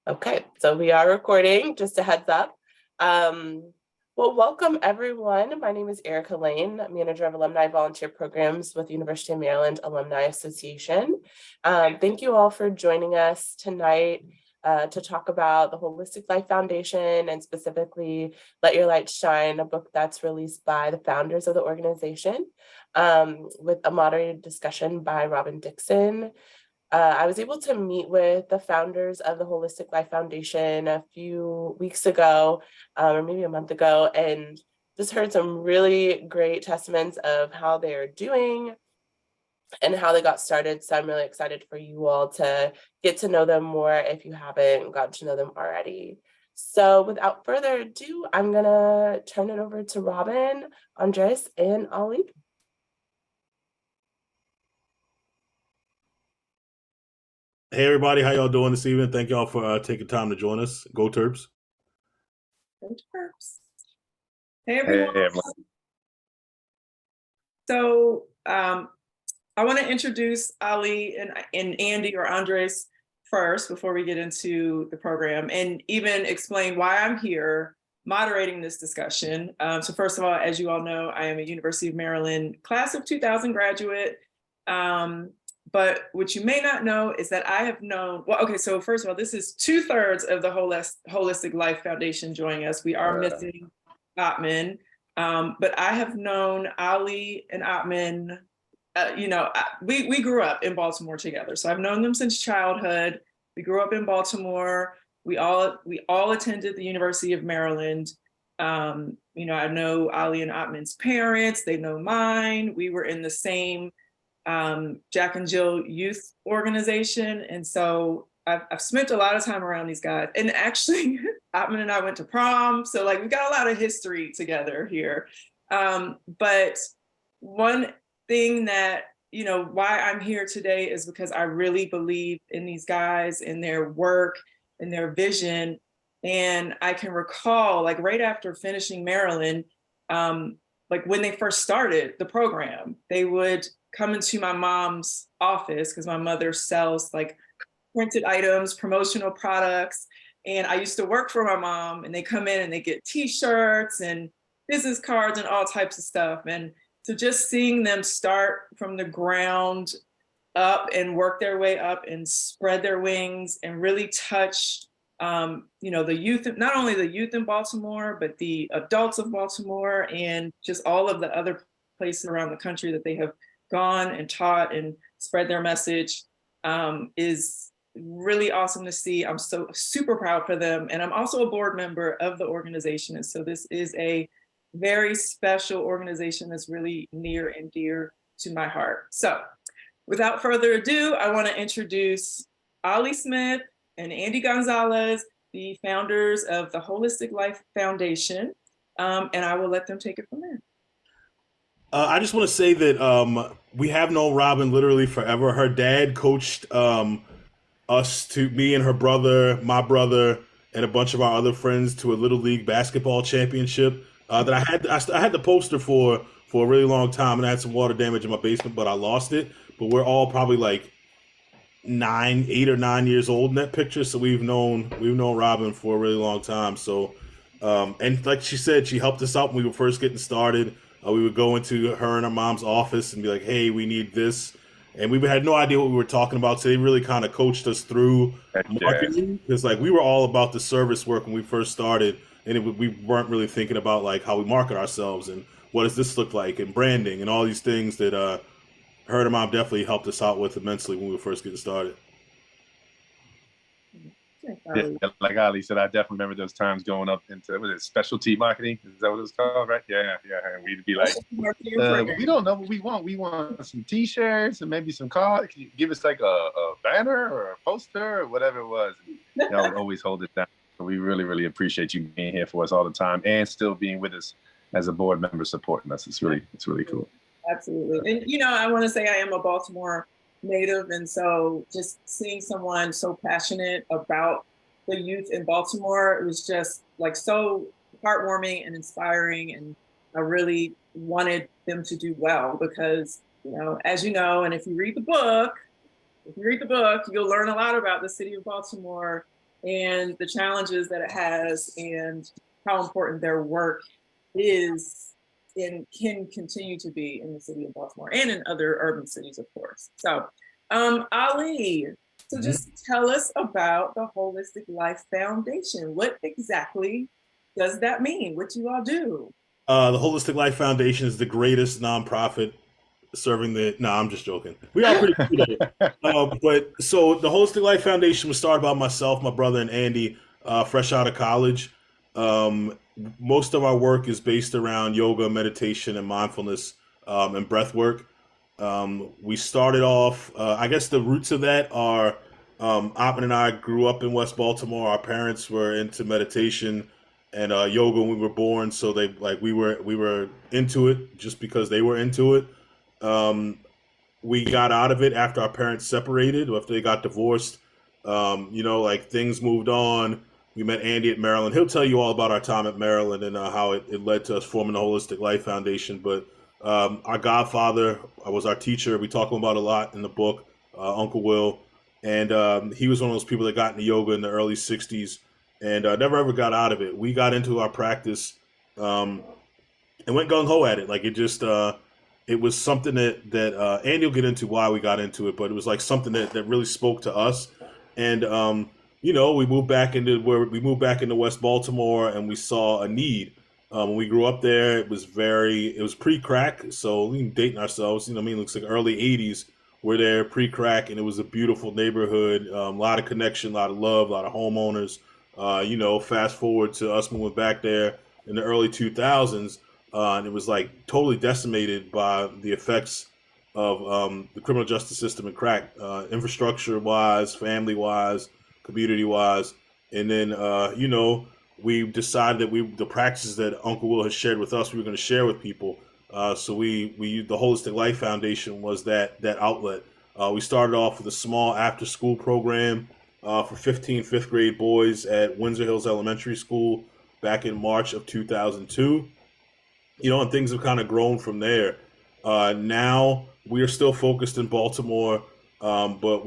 Okay, so we are recording, just a heads up. Well, welcome everyone. My name is Erica Lane, Manager of Alumni Volunteer Programs with University of Maryland Alumni Association. Thank you all for joining us tonight to talk about the Holistic Life Foundation and specifically Let Your Light Shine, a book that's released by the founders of the organization with a moderated discussion by Robyn Dixon. I was able to meet with the founders of the Holistic Life Foundation a few weeks ago, or maybe a month ago, and just heard some really great testaments of how they're doing and how they got started. So I'm really excited for you all to get to know them more if you haven't gotten to know them already. So without further ado, I'm gonna turn it over to Robyn, Andres, and Ali. Hey everybody, how y'all doing this evening? Thank y'all for taking time to join us. Go Terps. Go Terps. Hey everyone. Hey, everyone. So I want to introduce Ali and Andy or Andres first before we get into the program and even explain why I'm here moderating this discussion. So first of all, as you all know, I am a University of Maryland class of 2000 graduate. But what you may not know is that I have known, well, okay, so first of all, this is 2/3 of the Holistic Life Foundation joining us. We are missing Atman, but I have known Ali and Atman, we grew up in Baltimore together. So I've known them since childhood. We grew up in Baltimore. We all attended the University of Maryland. I know Ali and Atman's parents, they know mine. We were in the same Jack and Jill youth organization. And so I've spent a lot of time around these guys. And actually, Atman and I went to prom. So like we've got a lot of history together here. But one thing that, why I'm here today is because I really believe in these guys, in their work, in their vision. And I can recall like right after finishing Maryland, like when they first started the program, they would come into my mom's office because my mother sells like printed items, promotional products. And I used to work for my mom and they come in and they get t-shirts and business cards and all types of stuff. And so just seeing them start from the ground up and work their way up and spread their wings and really touch, the youth, not only the youth in Baltimore, but the adults of Baltimore and just all of the other places around the country that they have gone and taught and spread their message is really awesome to see. I'm so super proud for them. And I'm also a board member of the organization. And so this is a very special organization that's really near and dear to my heart. So without further ado, I want to introduce Ali Smith and Andy Gonzalez, the founders of the Holistic Life Foundation. And I will let them take it from there. I just want to say that we have known Robyn literally forever. Her dad coached me and her brother, my brother, and a bunch of our other friends to a little league basketball championship that I had the poster for a really long time, and I had some water damage in my basement, but I lost it. But we're all probably like 8 or 9 years old in that picture, so we've known Robyn for a really long time. So, and like she said, she helped us out when we were first getting started. We would go into her and her mom's office and be like, "Hey, we need this," and we had no idea what we were talking about. So they really kind of coached us through marketing because, like, we were all about the service work when we first started, and we weren't really thinking about like how we market ourselves and what does this look like and branding and all these things that her and her mom definitely helped us out with immensely when we were first getting started. Yeah, like Ali said, I definitely remember those times going up into, was it specialty marketing? Is that what it's called, right? Yeah. And we'd be like, we don't know what we want. We want some t-shirts and maybe some cards. Can you give us like a banner or a poster or whatever it was? And y'all would always hold it down. So we really, really appreciate you being here for us all the time and still being with us as a board member supporting us. It's really cool. Absolutely. And, I want to say I am a Baltimore native. And so just seeing someone so passionate about the youth in Baltimore, it was just like so heartwarming and inspiring. And I really wanted them to do well because, as you know, and if you read the book, you'll learn a lot about the city of Baltimore and the challenges that it has and how important their work is and can continue to be in the city of Baltimore and in other urban cities, of course. So, Ali, so just tell us about the Holistic Life Foundation. What exactly does that mean? What you all do? The Holistic Life Foundation is the greatest nonprofit serving the. No, I'm just joking. We are pretty cool. But so the Holistic Life Foundation was started by myself, my brother, and Andy, fresh out of college. Most of our work is based around yoga, meditation, and mindfulness, and breath work. We started off. I guess the roots of that are Atman and I grew up in West Baltimore. Our parents were into meditation and yoga when we were born, so they like we were into it just because they were into it. We got out of it after our parents separated, after they got divorced. Like things moved on. We met Andy at Maryland. He'll tell you all about our time at Maryland and how it led to us forming the Holistic Life Foundation. But our godfather was our teacher. We talk about a lot in the book, Uncle Will. And he was one of those people that got into yoga in the early 60s and never ever got out of it. We got into our practice and went gung-ho at it. Like it was something that Andy will get into why we got into it, but it was like something that really spoke to us. And we moved back into West Baltimore, and we saw a need. When we grew up there, it was pre-crack, so we dating ourselves. It looks like early '80s. We're there pre-crack, and it was a beautiful neighborhood. A lot of connection, a lot of love, a lot of homeowners. Fast forward to us moving back there in the early 2000s. And it was like totally decimated by the effects of the criminal justice system and crack, infrastructure-wise, family-wise, community-wise. And then, we decided that the practices that Uncle Will has shared with us, we were going to share with people. So the Holistic Life Foundation was that outlet. We started off with a small after-school program for 15 fifth grade boys at Windsor Hills Elementary School back in March of 2002. And things have kind of grown from there. Now we are still focused in Baltimore, but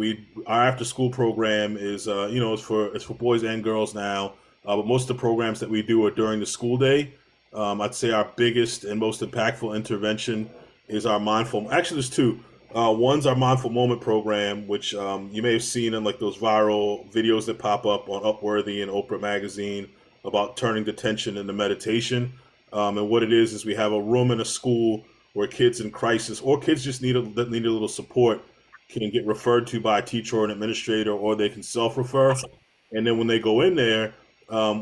our after school program is it's for boys and girls now. But most of the programs that we do are during the school day. I'd say our biggest and most impactful intervention is our mindful. Actually, there's two. One's our mindful moment program, which you may have seen in like those viral videos that pop up on Upworthy and Oprah magazine about turning the tension into meditation. And what it is we have a room in a school where kids in crisis or kids just need a little support can get referred to by a teacher or an administrator, or they can self-refer. And then when they go in there,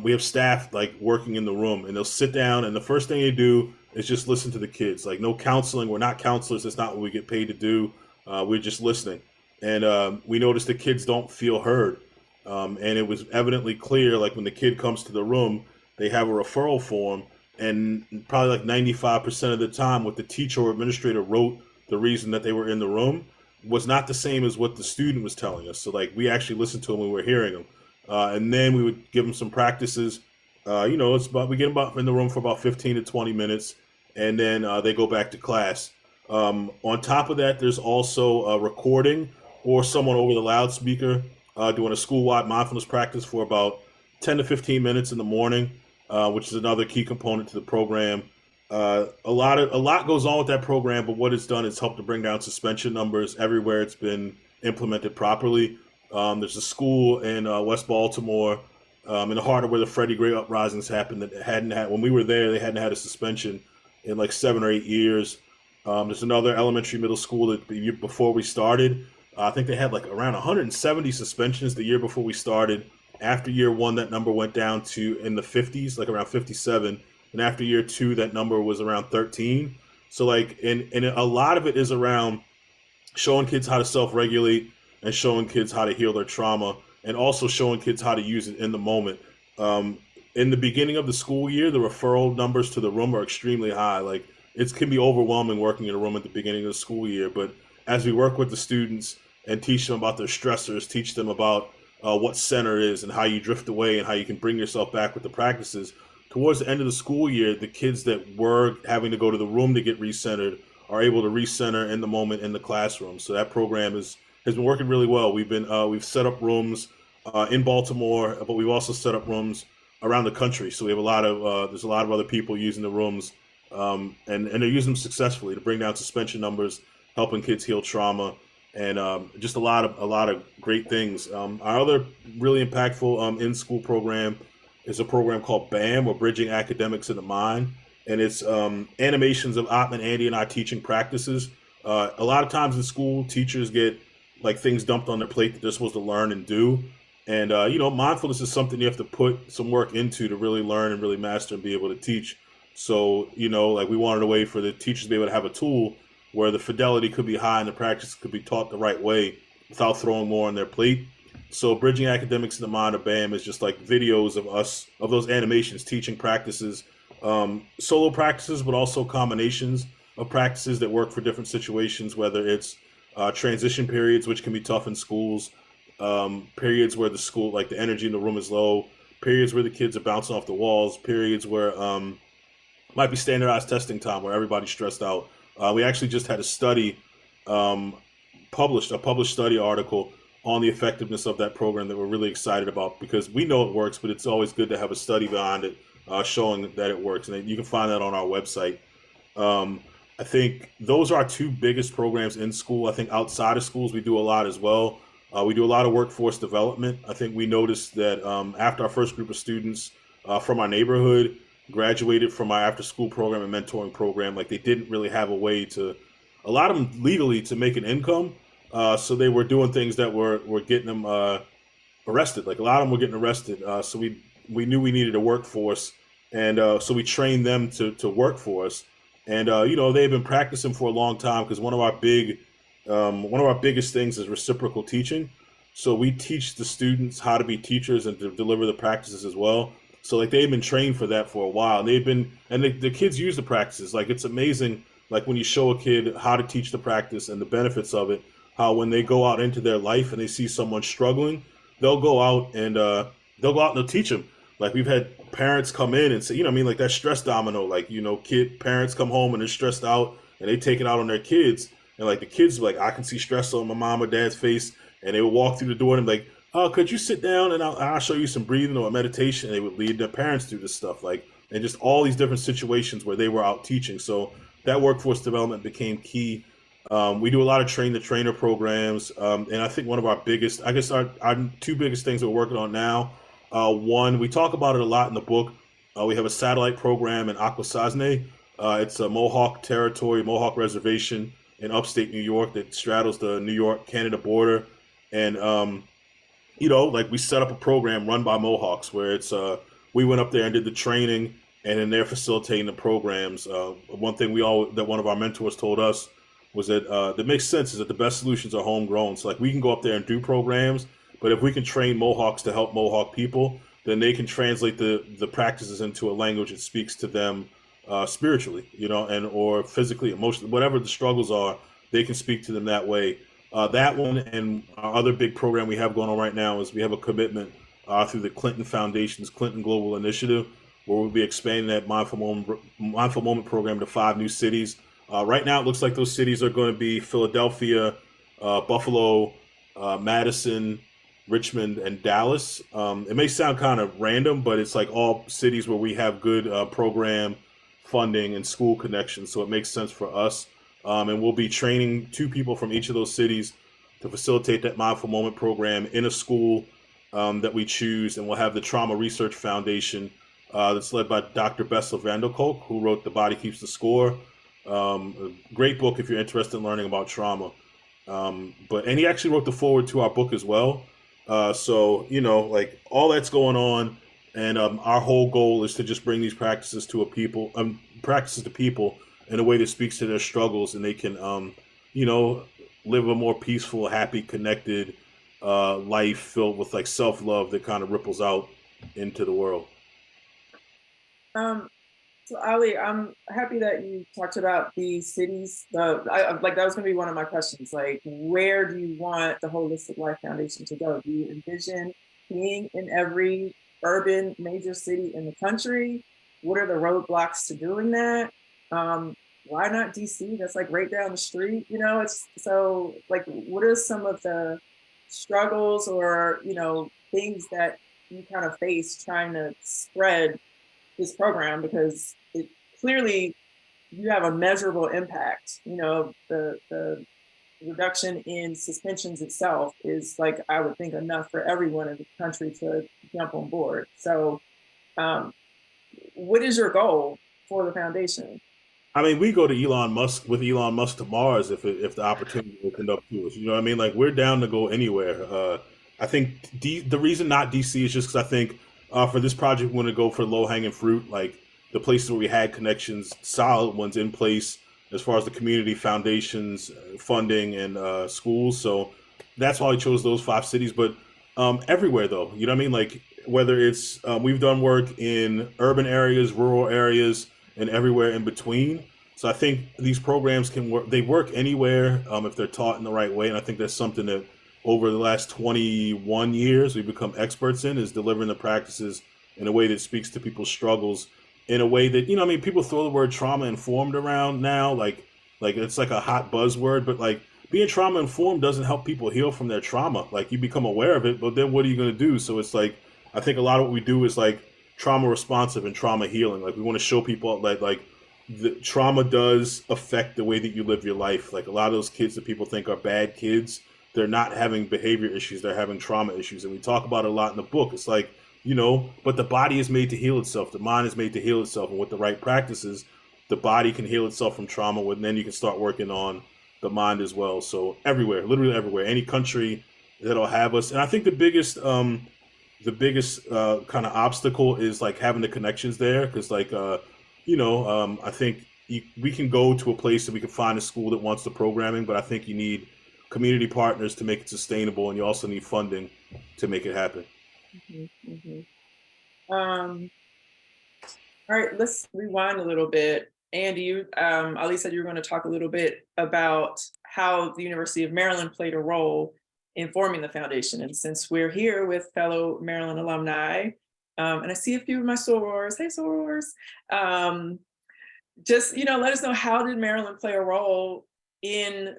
we have staff like working in the room, and they'll sit down, and the first thing they do is just listen to the kids. Like no counseling. We're not counselors. That's not what we get paid to do. We're just listening. And we noticed the kids don't feel heard. And it was evidently clear, like when the kid comes to the room, they have a referral form. And probably like 95% of the time, what the teacher or administrator wrote, the reason that they were in the room, was not the same as what the student was telling us. So like we actually listened to them when we were hearing them. And then we would give them some practices. We get them in the room for about 15 to 20 minutes. And then they go back to class. On top of that, there's also a recording or someone over the loudspeaker doing a school-wide mindfulness practice for about 10 to 15 minutes in the morning. Which is another key component to the program. A lot goes on with that program, but what it's done is helped to bring down suspension numbers everywhere it's been implemented properly. There's a school in West Baltimore, in the heart of where the Freddie Gray uprisings happened, that hadn't had, when we were there, they hadn't had a suspension in like 7 or 8 years. There's another elementary middle school that before we started, I think they had like around 170 suspensions the year before we started. After year 1, that number went down to in the 50s, like around 57. And after year 2, that number was around 13. So like, and a lot of it is around showing kids how to self-regulate and showing kids how to heal their trauma, and also showing kids how to use it in the moment. In the beginning of the school year, the referral numbers to the room are extremely high. Like it can be overwhelming working in a room at the beginning of the school year. But as we work with the students and teach them about their stressors, teach them about what center is and how you drift away and how you can bring yourself back with the practices. Towards the end of the school year, the kids that were having to go to the room to get recentered are able to recenter in the moment in the classroom. So that program has been working really well. We've set up rooms in Baltimore, but we've also set up rooms around the country. So we have a lot of there's a lot of other people using the rooms, and they're using them successfully to bring down suspension numbers, helping kids heal trauma, and just a lot of great things. Our other really impactful in school program is a program called BAM, or Bridging Academics in the Mind, and it's animations of Atman, Andy, and I teaching practices. A lot of times in school, teachers get like things dumped on their plate that they're supposed to learn and do. And mindfulness is something you have to put some work into to really learn and really master and be able to teach. So, like we wanted a way for the teachers to be able to have a tool where the fidelity could be high and the practice could be taught the right way without throwing more on their plate. So Bridging Academics in the Mind of BAM is just like videos of us, of those animations, teaching practices, solo practices, but also combinations of practices that work for different situations, whether it's transition periods, which can be tough in schools, periods where the school, like the energy in the room is low, periods where the kids are bouncing off the walls, periods where might be standardized testing time where everybody's stressed out. We actually just had a study published, a published study article on the effectiveness of that program that we're really excited about, because we know it works, but it's always good to have a study behind it showing that it works. And you can find that on our website. I think those are our two biggest programs in school. I think outside of schools, we do a lot as well. We do a lot of workforce development. I think we noticed that after our first group of students from our neighborhood graduated from our after school program and mentoring program, like they didn't really have a way to, a lot of them legally, to make an income. So they were doing things that were getting them arrested. Like a lot of them were getting arrested. So we knew we needed a workforce, and so we trained them to work for us. And they've been practicing for a long time, because one of our biggest things is reciprocal teaching. So we teach the students how to be teachers and to deliver the practices as well. So like they've been trained for that for a while. The kids use the practices. Like it's amazing. Like when you show a kid how to teach the practice and the benefits of it, how when they go out into their life and they see someone struggling, they'll go out and they'll teach them. Like we've had parents come in and say, like that stress domino, like, parents come home and they're stressed out and they take it out on their kids. And like the kids, like, I can see stress on my mom or dad's face, and they would walk through the door and be like, oh, could you sit down and I'll show you some breathing or meditation. And they would lead their parents through this stuff, like, and just all these different situations where they were out teaching. So that workforce development became key. We do a lot of train the trainer programs. And I think one of our biggest, I guess our two biggest things that we're working on now, one, we talk about it a lot in the book. We have a satellite program in Akwesasne. It's a Mohawk territory, Mohawk reservation in upstate New York that straddles the New York-Canada border. And, like we set up a program run by Mohawks where it's, we went up there and did the training, and then they're facilitating the programs. One thing that one of our mentors told us was that makes sense is that the best solutions are homegrown. So like we can go up there and do programs, but if we can train Mohawks to help Mohawk people, then they can translate the practices into a language that speaks to them spiritually, and or physically, emotionally, whatever the struggles are, they can speak to them that way. That one, and our other big program we have going on right now is we have a commitment through the Clinton Foundation's Clinton Global Initiative, where we'll be expanding that mindful moment program to 5 new cities. Right now, it looks like those cities are going to be Philadelphia, Buffalo, Madison, Richmond, and Dallas. It may sound kind of random, but it's like all cities where we have good program funding and school connections, so it makes sense for us. And we'll be training 2 people from each of those cities to facilitate that mindful moment program in a school that we choose. And we'll have the Trauma Research Foundation that's led by Dr. Bessel van der Kolk, who wrote The Body Keeps the Score. A great book if you're interested in learning about trauma. And he actually wrote the foreword to our book as well. So, like all that's going on. And our whole goal is to just bring these practices to people in a way that speaks to their struggles, and they can, live a more peaceful, happy, connected life filled with like self-love that kind of ripples out into the world. So Ali, I'm happy that you talked about the cities. That was going to be one of my questions. Like, where do you want the Holistic Life Foundation to go? Do you envision being in every urban major city in the country? What are the roadblocks to doing that? Why not DC? That's like right down the street. It's so like, what are some of the struggles or things that you kind of face trying to spread this program, because it clearly you have a measurable impact. You know, the reduction in suspensions itself is, like, I would think, enough for everyone in the country to jump on board. So what is your goal for the foundation? I mean, we go to Elon Musk with Elon Musk to Mars if the opportunity opened up to us. You know what I mean? Like, we're down to go anywhere. I think the reason not DC is just because I think for this project we want to go for low hanging fruit, like the places where we had connections, solid ones in place as far as the community foundations, funding, and schools. So that's why I chose those 5 cities. But everywhere though, you know what I mean? Like, whether it's we've done work in urban areas, rural areas, and everywhere in between. So I think these programs can work. They work anywhere if they're taught in the right way. And I think that's something that over the last 21 years we've become experts in, is delivering the practices in a way that speaks to people's struggles, in a way that, you know, I mean, people throw the word trauma informed around now, like it's like a hot buzzword, but like being trauma informed doesn't help people heal from their trauma. Like, you become aware of it, but then what are you going to do? So it's like, I think a lot of what we do is like trauma responsive and trauma healing. Like, we want to show people like the trauma does affect the way that you live your life. Like, a lot of those kids that people think are bad kids, they're not having behavior issues, they're having trauma issues. And we talk about it a lot in the book. It's like, you know, but the body is made to heal itself. The mind is made to heal itself. And with the right practices, the body can heal itself from trauma, and then you can start working on the mind as well. So everywhere, literally everywhere, any country that'll have us. And I think the biggest kind of obstacle is like having the connections there, because like I think we can go to a place and we can find a school that wants the programming, but I think you need community partners to make it sustainable, and you also need funding to make it happen. Mm-hmm, mm-hmm. All right, let's rewind a little bit. Andy, Ali said you were going to talk a little bit about how the University of Maryland played a role in forming the foundation. And since we're here with fellow Maryland alumni, and I see a few of my sorors, hey sorors, just, you know, let us know, how did Maryland play a role in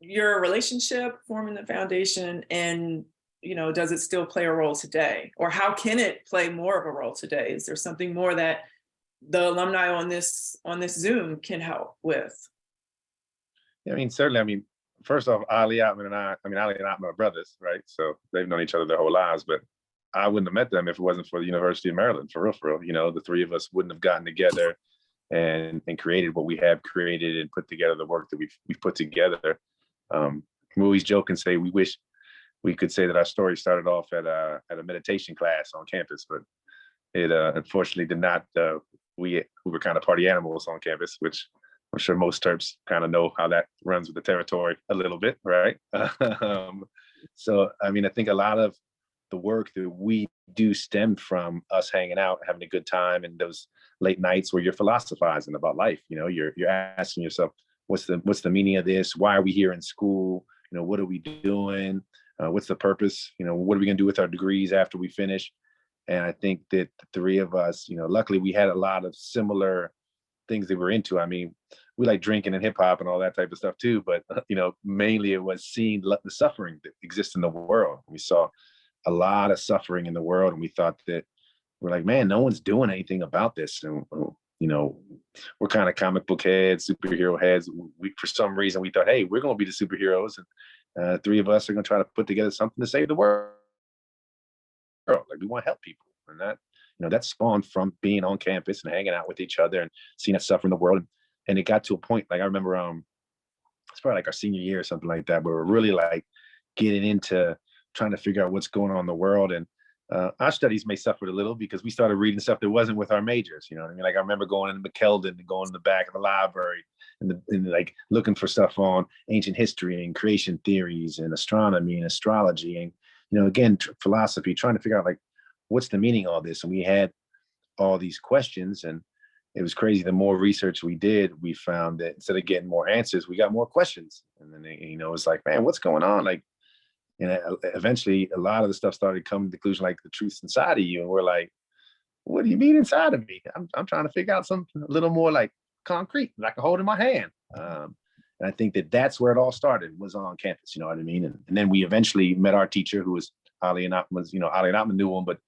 your relationship, forming the foundation, and, you know, does it still play a role today? Or how can it play more of a role today? Is there something more that the alumni on this Zoom can help with? Yeah, I mean, certainly. I mean, first off, Ali, Atman, and Ali and Atman are brothers, right? So they've known each other their whole lives, but I wouldn't have met them if it wasn't for the University of Maryland, for real, for real. You know, the three of us wouldn't have gotten together and created what we have created, and put together the work that we've put together. We always joke and say we wish we could say that our story started off at a meditation class on campus, but it unfortunately did not. We were kind of party animals on campus, which I'm sure most Terps kind of know how that runs with the territory a little bit, right? So, I mean, I think a lot of the work that we do stemmed from us hanging out, having a good time, and those late nights where you're philosophizing about life. You know, you're asking yourself, what's the meaning of this? Why are we here in school? You know, what are we doing? What's the purpose? You know, what are we going to do with our degrees after we finish? And I think that the three of us, you know, luckily we had a lot of similar things that we're into. I mean, we like drinking and hip hop and all that type of stuff too, but you know, mainly it was seeing the suffering that exists in the world. We saw a lot of suffering in the world, and we thought that, we're like, man, no one's doing anything about this. And you know, we're kind of comic book heads, superhero heads. We, for some reason, we thought, hey, we're going to be the superheroes, and three of us are going to try to put together something to save the world. Like, we want to help people, and that, you know, that spawned from being on campus and hanging out with each other and seeing us suffer in the world. And it got to a point, like I remember, it's probably like our senior year or something like that, where we're really like getting into trying to figure out what's going on in the world. And our studies may suffer a little because we started reading stuff that wasn't with our majors. You know what I mean? Like, I remember going into McKeldin and going in the back of the library and like looking for stuff on ancient history and creation theories and astronomy and astrology and, you know, again, philosophy, trying to figure out like, what's the meaning of all this? And we had all these questions, and it was crazy. The more research we did, we found that instead of getting more answers, we got more questions. And then, you know, it's like, man, what's going on? Like, and eventually a lot of the stuff started coming to the conclusion, like the truth's inside of you. And we're like, what do you mean inside of me? I'm trying to figure out something a little more like concrete that I can hold in my hand. And I think that that's where it all started, was on campus, you know what I mean? And then we eventually met our teacher, who was Ali and Atman's, Ali and Atman knew him, but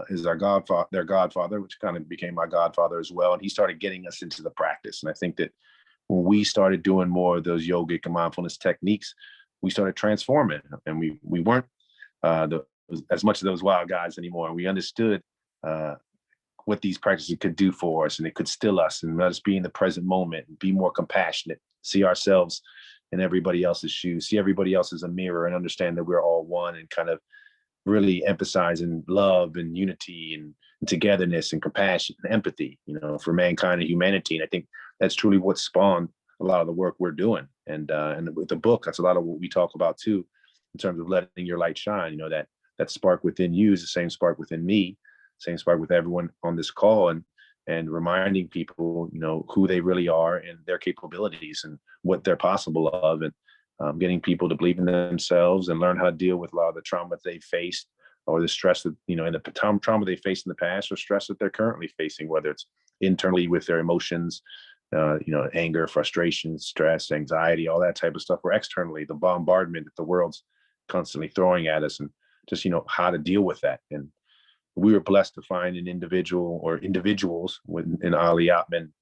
is their godfather, which kind of became my godfather as well. And he started getting us into the practice. And I think that when we started doing more of those yogic and mindfulness techniques, we started transforming, and we weren't as much of those wild guys anymore. We understood what these practices could do for us, and it could still us and let us be in the present moment and be more compassionate, see ourselves in everybody else's shoes, see everybody else as a mirror, and understand that we're all one, and kind of really emphasizing love and unity and togetherness and compassion and empathy, for mankind and humanity. And I think that's truly what spawned a lot of the work we're doing. And with the book, that's a lot of what we talk about too, in terms of letting your light shine. That spark within you is the same spark within me, same spark with everyone on this call, and reminding people, who they really are and their capabilities and what they're possible of, and getting people to believe in themselves and learn how to deal with a lot of the trauma they faced, or the stress that, in the trauma they faced in the past, or stress that they're currently facing, whether it's internally with their emotions, anger, frustration, stress, anxiety, all that type of stuff, or externally, the bombardment that the world's constantly throwing at us, and just, how to deal with that. And we were blessed to find an individual or individuals in Ali Atman,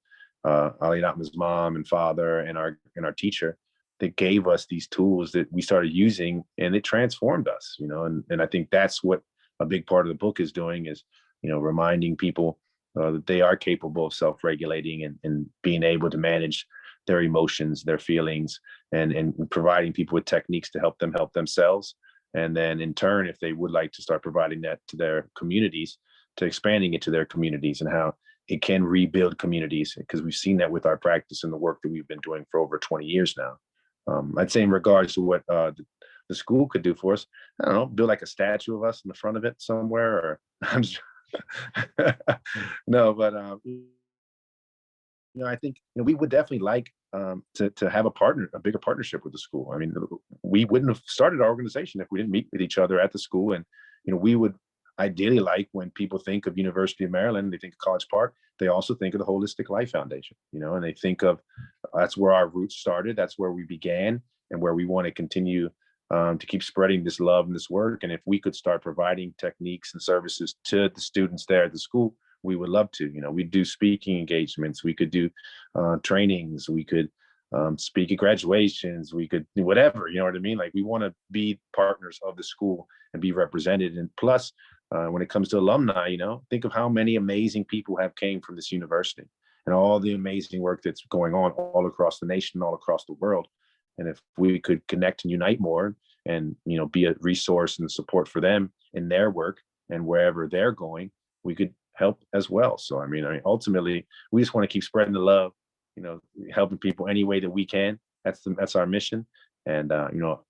Ali Atman's mom and father, and our teacher, that gave us these tools that we started using, and it transformed us, and I think that's what a big part of the book is doing, is, reminding people that they are capable of self-regulating and being able to manage their emotions, their feelings, and providing people with techniques to help them help themselves. And then in turn, if they would like to start providing that to their communities, to expanding it to their communities, and how it can rebuild communities, because we've seen that with our practice and the work that we've been doing for over 20 years now. I'd say in regards to what the school could do for us, I don't know, build like a statue of us in the front of it somewhere, or I'm just, no, but I think we would definitely like to have a bigger partnership with the school. I mean, we wouldn't have started our organization if we didn't meet with each other at the school, and we would ideally like, when people think of University of Maryland, they think of College Park, they also think of the Holistic Life Foundation, and they think of, that's where our roots started, that's where we began, and where we want to continue to keep spreading this love and this work. And if we could start providing techniques and services to the students there at the school, we would love to. We do speaking engagements, we could do trainings, we could speak at graduations, we could do whatever, you know what I mean? Like, we want to be partners of the school and be represented. And plus, when it comes to alumni, think of how many amazing people have came from this university, and all the amazing work that's going on all across the nation, all across the world. And if we could connect and unite more, and be a resource and support for them in their work and wherever they're going, we could help as well. So I mean, ultimately, we just want to keep spreading the love, helping people any way that we can. That's our mission. And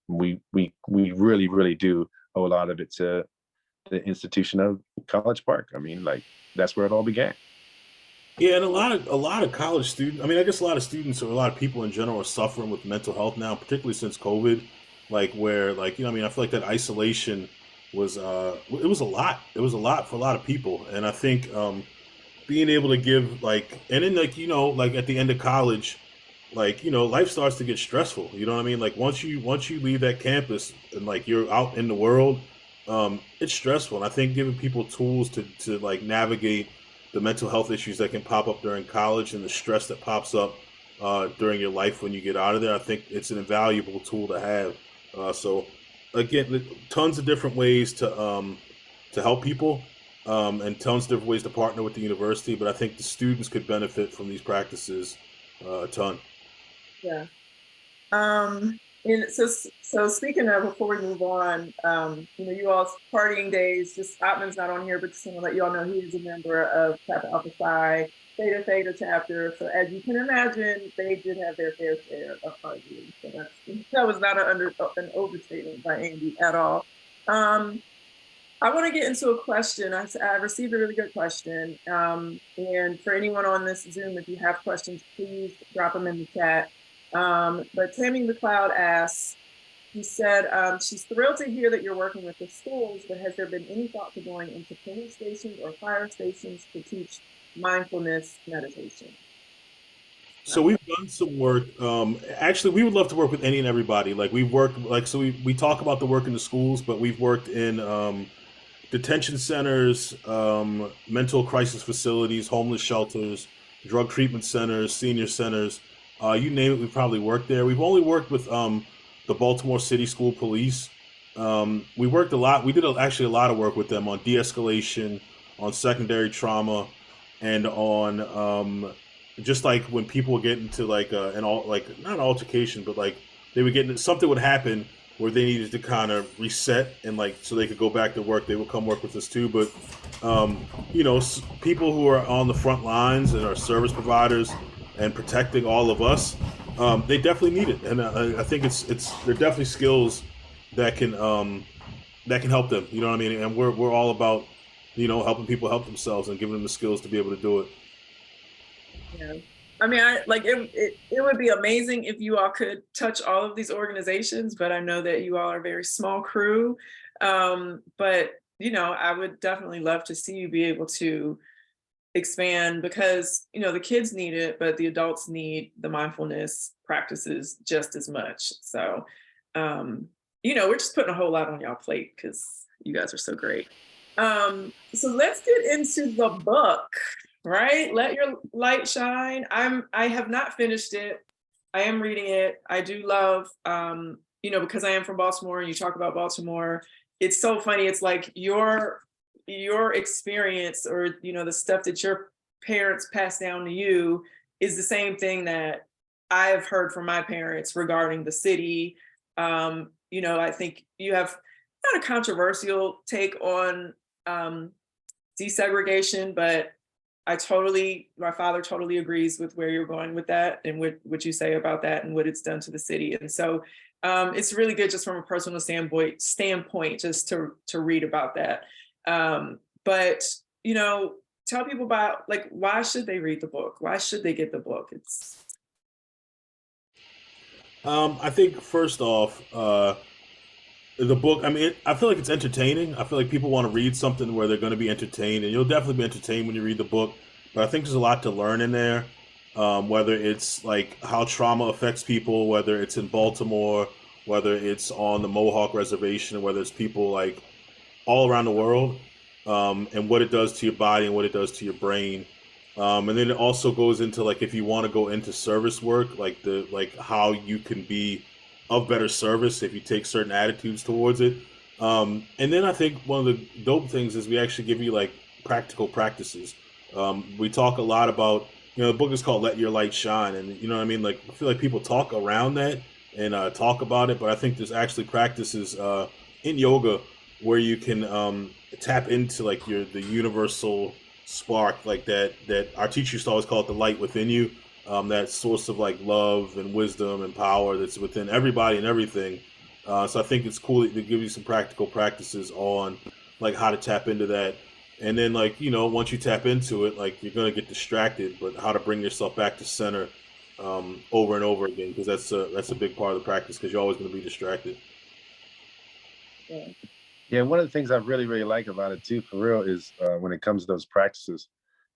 we really, really do owe a lot of it to the institution of College Park. I mean, like, that's where it all began. Yeah, and a lot of college students. I mean, I guess a lot of students, or a lot of people in general, are suffering with mental health now, particularly since COVID. Like, where, like, I mean, I feel like that isolation was it was a lot. It was a lot for a lot of people, and I think being able to give, like, and then, like, like at the end of college, like, life starts to get stressful. You know what I mean? Like, once you leave that campus and, like, you're out in the world, it's stressful. And I think giving people tools to like navigate the mental health issues that can pop up during college, and the stress that pops up during your life when you get out of there, I think it's an invaluable tool to have. So again, tons of different ways to help people, and tons of different ways to partner with the university. But I think the students could benefit from these practices a ton. Yeah. And so speaking of, before we move on, you all's partying days, just Atman's not on here, but just want to let you all know he is a member of Kappa Alpha Psi Theta Theta chapter. So as you can imagine, they did have their fair share of partying. So that was not an overstatement by Andy at all. I want to get into a question. I received a really good question. And for anyone on this Zoom, if you have questions, please drop them in the chat. But Tammy McLeod asks, he said, she's thrilled to hear that you're working with the schools, but has there been any thought to going into police stations or fire stations to teach mindfulness meditation? So we've done some work. Actually, we would love to work with any and everybody. Like we've worked, like so we talk about the work in the schools, but we've worked in detention centers, mental crisis facilities, homeless shelters, drug treatment centers, senior centers. You name it, we've probably worked there. We've only worked with the Baltimore City School Police. We worked a lot. We did actually a lot of work with them on de-escalation, on secondary trauma, and on just like when people would get into like like not an altercation, but like they would get into something would happen where they needed to kind of reset and like so they could go back to work. They would come work with us too. But people who are on the front lines and are service providers and protecting all of us, they definitely need it. And I think they're definitely skills that can help them. You know what I mean? And we're all about helping people help themselves and giving them the skills to be able to do it. Yeah. I mean, it would be amazing if you all could touch all of these organizations, but I know that you all are a very small crew. But I would definitely love to see you be able to expand because the kids need it, but the adults need the mindfulness practices just as much. So we're just putting a whole lot on y'all plate because you guys are so great. So let's get into the book. Right? Let Your Light Shine. I have not finished it. I am reading it. I do love, because I am from Baltimore and you talk about Baltimore, it's so funny. It's like your experience or, the stuff that your parents passed down to you is the same thing that I've heard from my parents regarding the city. I think you have not a controversial take on desegregation, but my father totally agrees with where you're going with that and what you say about that and what it's done to the city. And so it's really good just from a personal standpoint just to read about that. But, tell people about like, why should they read the book? Why should they get the book? I think first off, the book, I feel like it's entertaining. I feel like people want to read something where they're going to be entertained, and you'll definitely be entertained when you read the book. But I think there's a lot to learn in there, whether it's like how trauma affects people, whether it's in Baltimore, whether it's on the Mohawk Reservation, whether it's people like all around the world, and what it does to your body and what it does to your brain. And then it also goes into like if you want to go into service work, like how you can be of better service if you take certain attitudes towards it. And then I think one of the dope things is we actually give you like practical practices. We talk a lot about, the book is called Let Your Light Shine. And you know what I mean? Like, I feel like people talk around that and talk about it, but I think there's actually practices in yoga where you can tap into like the universal spark like that our teacher used to always call it the light within you. That source of like love and wisdom and power that's within everybody and everything. So I think it's cool to give you some practical practices on like how to tap into that. And then like, once you tap into it, like you're going to get distracted, but how to bring yourself back to center over and over again. Because that's a big part of the practice because you're always going to be distracted. Yeah, one of the things I really, really like about it too, for real, is when it comes to those practices,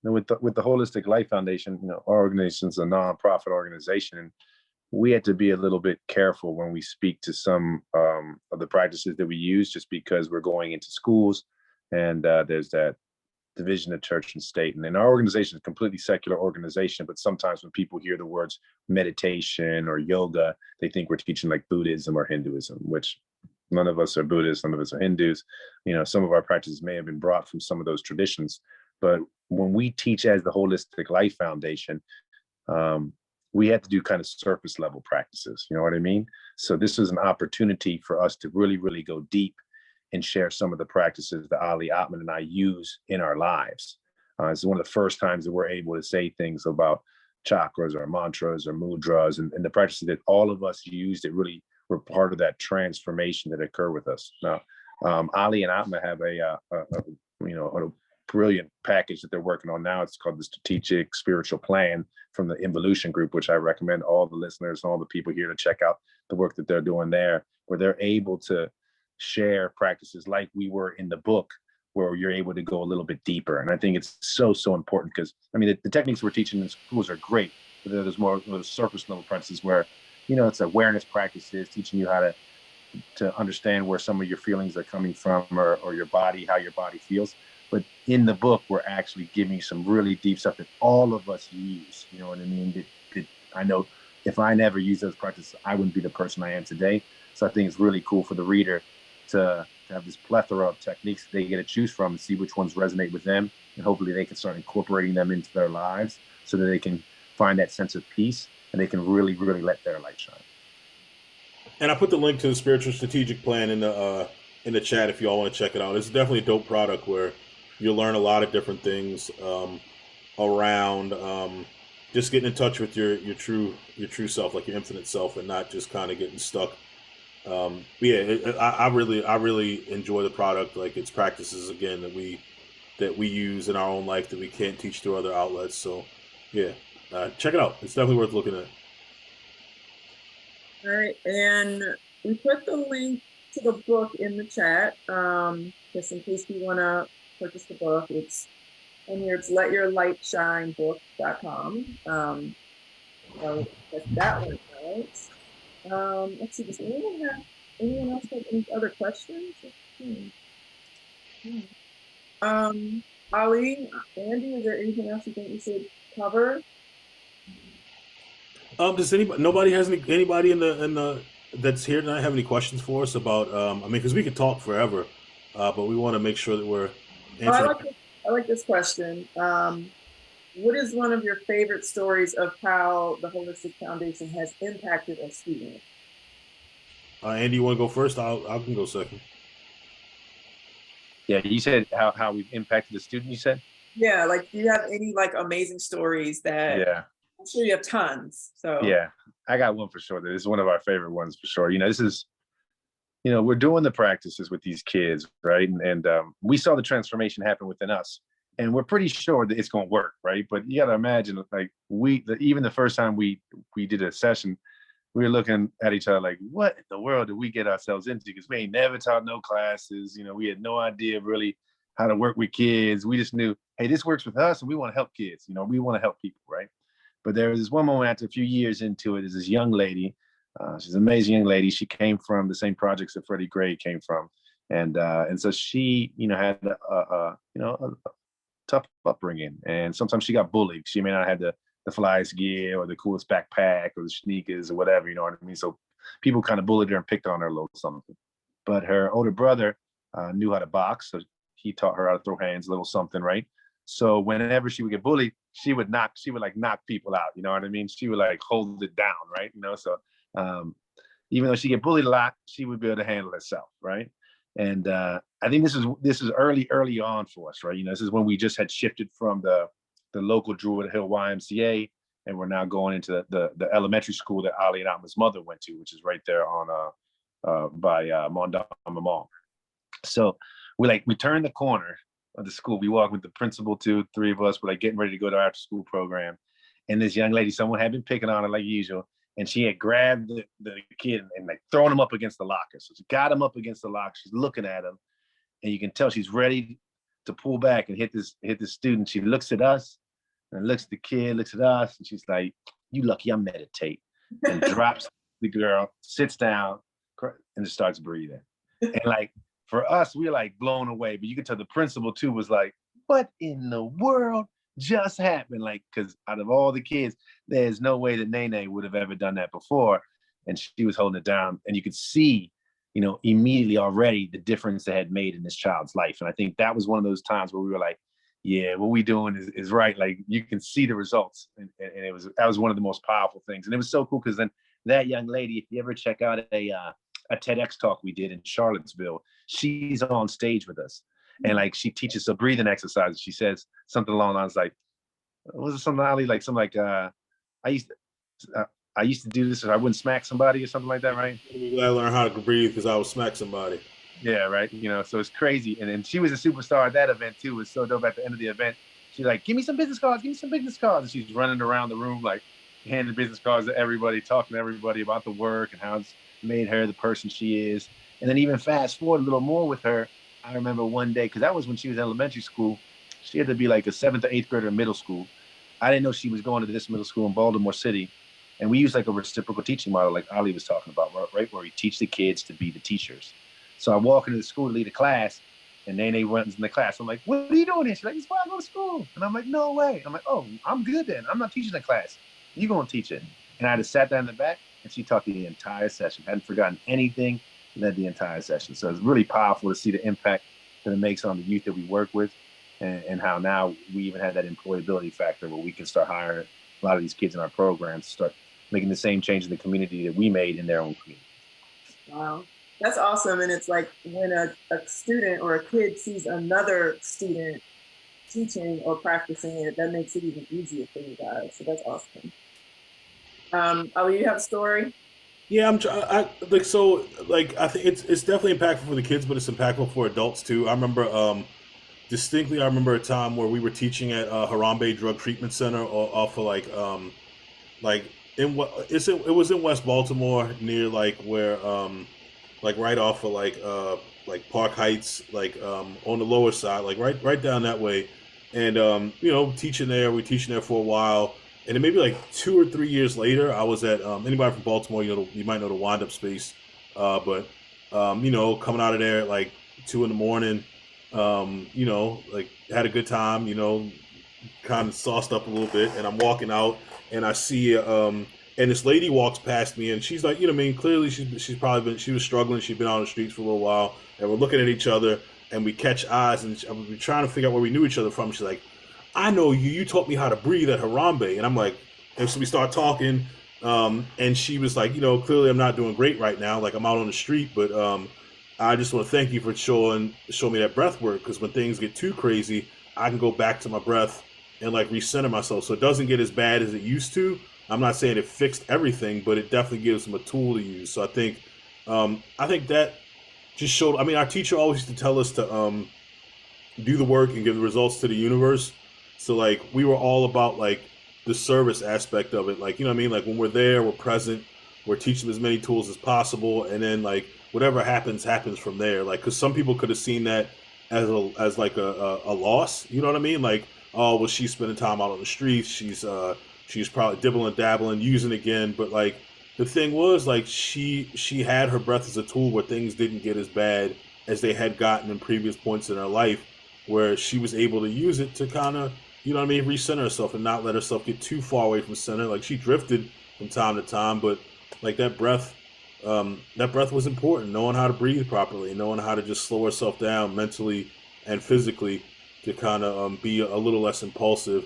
with the Holistic Life Foundation, our organization's a nonprofit organization, and we had to be a little bit careful when we speak to some of the practices that we use, just because we're going into schools, and there's that division of church and state. And then our organization is a completely secular organization, but sometimes when people hear the words meditation or yoga, they think we're teaching like Buddhism or Hinduism, which none of us are Buddhists, none of us are Hindus. Some of our practices may have been brought from some of those traditions. But when we teach as the Holistic Life Foundation, we had to do kind of surface level practices. You know what I mean? So this is an opportunity for us to really, really go deep and share some of the practices that Ali, Atman, and I use in our lives. It's one of the first times that we're able to say things about chakras or mantras or mudras and the practices that all of us use that really were part of that transformation that occurred with us. Now, Ali and Atman have a brilliant package that they're working on now. It's called the Strategic Spiritual Plan from the Involution Group, which I recommend all the listeners, all the people here to check out the work that they're doing there, where they're able to share practices like we were in the book, where you're able to go a little bit deeper. And I think it's so, so important because, the techniques we're teaching in schools are great, but there's more of the surface level practices where, it's awareness practices, teaching you how to understand where some of your feelings are coming from, or your body, how your body feels. But in the book, we're actually giving you some really deep stuff that all of us use. You know what I mean? I know if I never used those practices, I wouldn't be the person I am today. So I think it's really cool for the reader to have this plethora of techniques they get to choose from and see which ones resonate with them. And hopefully they can start incorporating them into their lives so that they can find that sense of peace and they can really, really let their light shine. And I put the link to the spiritual strategic plan in the chat if you all want to check it out. It's definitely a dope product where you'll learn a lot of different things around just getting in touch with your true self, like your infinite self, and not just kind of getting stuck. I really enjoy the product. Like, it's practices again that we use in our own life that we can't teach through other outlets. So yeah, check it out. It's definitely worth looking at. All right, and we put the link to the book in the chat, just in case you want to purchase the book. It's letyourlightShineBook.com. So that's that one out. Let's see, does anyone else have any other questions? Ali, Andy, is there anything else you think we should cover? Does anybody in the that's here tonight have any questions for us about? Because we could talk forever, but we want to make sure that we're answering. I like this question. What is one of your favorite stories of how the Holistic Foundation has impacted a student? Andy, you want to go first? I can go second. Yeah, you said how we've impacted the student. You said. Yeah, like, do you have any amazing stories that? Yeah. I'm sure you have tons. So yeah, I got one for sure. This is one of our favorite ones for sure. This is, we're doing the practices with these kids, right? And we saw the transformation happen within us, and we're pretty sure that it's going to work, right? But you got to imagine, like, even the first time we did a session, we were looking at each other like, what in the world did we get ourselves into? Because we ain't never taught no classes. We had no idea really how to work with kids. We just knew, hey, this works with us, and we want to help kids. We want to help people, right? But there was this one moment after a few years into it, is this young lady. She's an amazing young lady. She came from the same projects that Freddie Gray came from. And so she, had a tough upbringing. And sometimes she got bullied. She may not have the flyest gear or the coolest backpack or the sneakers or whatever, you know what I mean? So people kind of bullied her and picked on her a little something. But her older brother knew how to box. So he taught her how to throw hands, a little something, right? So whenever she would get bullied, she would knock people out. You know what I mean? She would hold it down, right? So even though she get bullied a lot, she would be able to handle herself, right? And I think this is early on for us, right? This is when we just had shifted from the local Druid Hill YMCA, and we're now going into the elementary school that Ali and Atman's mother went to, which is right there on by Mondama Mall. So we turned the corner of the school. We walked with the principal, 2, 3 of us. We're getting ready to go to our after school program. And this young lady, someone had been picking on her like usual. And she had grabbed the kid and thrown him up against the locker. So she got him up against the locker. She's looking at him. And you can tell she's ready to pull back and hit this student. She looks at us and looks at the kid, looks at us. And she's like, you lucky I meditate. And drops the girl, sits down, and just starts breathing. And for us, we were blown away, but you could tell the principal too was like, what in the world just happened? Because out of all the kids, there's no way that Nene would have ever done that before. And she was holding it down. And you could see, immediately already the difference it had made in this child's life. And I think that was one of those times where we were like, yeah, what we doing is right. You can see the results. And that was one of the most powerful things. And it was so cool because then that young lady, if you ever check out a TEDx talk we did in Charlottesville, she's on stage with us. And she teaches a breathing exercise. She says something along the lines was it something, Ali? I used to do this so I wouldn't smack somebody or something like that, right? I'm glad I learned how to breathe because I would smack somebody. Yeah, right. So it's crazy. And then she was a superstar at that event too. It was so dope. At the end of the event, she's like, give me some business cards, And she's running around the room, handing business cards to everybody, talking to everybody about the work and how it's made her the person she is. And then even fast forward a little more with her, I remember one day, because that was when she was in elementary school, she had to be a 7th or 8th grader in middle school. I didn't know she was going to this middle school in Baltimore City. And we use like a reciprocal teaching model, like Ali was talking about, right? Where we teach the kids to be the teachers. So I walk into the school to lead a class, and then they went in the class. I'm like, what are you doing here? She's like, it's why I go to school. And I'm like, no way. I'm like, oh, I'm good then. I'm not teaching the class. You're going to teach it. And I just sat down in the back, and she taught the entire session. Hadn't forgotten anything, led the entire session. So it's really powerful to see the impact that it makes on the youth that we work with, and how now we even have that employability factor where we can start hiring a lot of these kids in our programs to start making the same change in the community that we made in their own community. Wow, that's awesome. And it's like when a student or a kid sees another student teaching or practicing it, that makes it even easier for you guys. So that's awesome. Ali, you have a story? Yeah, I think it's definitely impactful for the kids, but it's impactful for adults too. I remember distinctly. I remember a time where we were teaching at Harambe Drug Treatment Center off of like it was in West Baltimore near like where like right off of like Park Heights, like on the lower side, like right down that way. And teaching there, we teaching there for a while. And then maybe like 2 or 3 years later, I was at anybody from Baltimore, you might know the Wind Up Space, but coming out of there at like 2 in the morning, like had a good time, kind of sauced up a little bit, and I'm walking out, and I see and this lady walks past me, and she's like, clearly she was struggling, she'd been on the streets for a little while, and we're looking at each other, and we catch eyes, and we're trying to figure out where we knew each other from. She's like, I know you. You taught me how to breathe at Harambe. And I'm like, and so we start talking, and she was like, clearly I'm not doing great right now. Like I'm out on the street, but I just want to thank you for showing me that breath work, because when things get too crazy, I can go back to my breath and like recenter myself, so it doesn't get as bad as it used to. I'm not saying it fixed everything, but it definitely gives them a tool to use. So I think that just showed. I mean, our teacher always used to tell us to do the work and give the results to the universe. So like we were all about like the service aspect of it. Like, like when we're there, we're present, we're teaching them as many tools as possible, and then like whatever happens from there. Like, because some people could have seen that as like a loss. You know what I mean? Like, oh, well, she's spending time out on the streets. She's probably dibbling and dabbling, using again. But like the thing was, like she had her breath as a tool where things didn't get as bad as they had gotten in previous points in her life, where she was able to use it to kind of, recenter herself and not let herself get too far away from center. Like she drifted from time to time, but like that breath was important. Knowing how to breathe properly, knowing how to just slow herself down mentally and physically to kind of be a little less impulsive,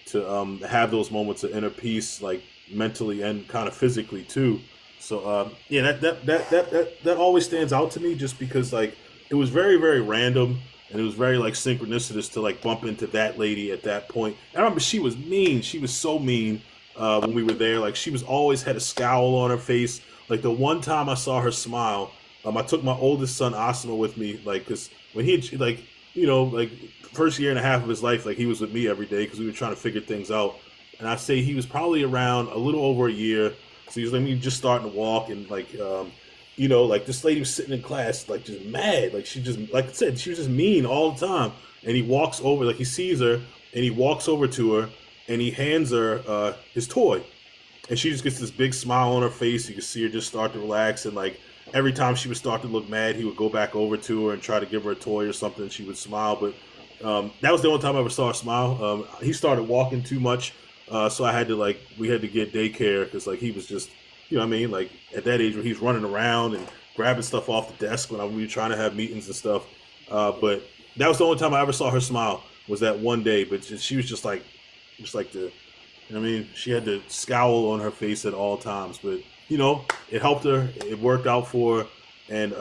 to have those moments of inner peace, like mentally and kind of physically too. So that always stands out to me, just because like it was very, very random. And it was very like synchronicitous to like bump into that lady at that point. And I remember she was mean. She was so mean when we were there. Like she was always had a scowl on her face. Like the one time I saw her smile, I took my oldest son Asima with me. Like, cause when he like first year and a half of his life, like he was with me every day because we were trying to figure things out. And I say he was probably around a little over a year. So he was like me just starting to walk, and like like this lady was sitting in class, like just mad. Like she just, like I said, she was just mean all the time. And he walks over, like he sees her, and he walks over to her, and he hands her his toy. And she just gets this big smile on her face. You can see her just start to relax. And like every time she would start to look mad, he would go back over to her and try to give her a toy or something. And she would smile. But that was the only time I ever saw her smile. He started walking too much. So we had to get daycare, because like he was just, like at that age where he's running around and grabbing stuff off the desk when we were trying to have meetings and stuff. But that was the only time I ever saw her smile, was that one day. But she was just like she had the scowl on her face at all times. But, it helped her. It worked out for her. And,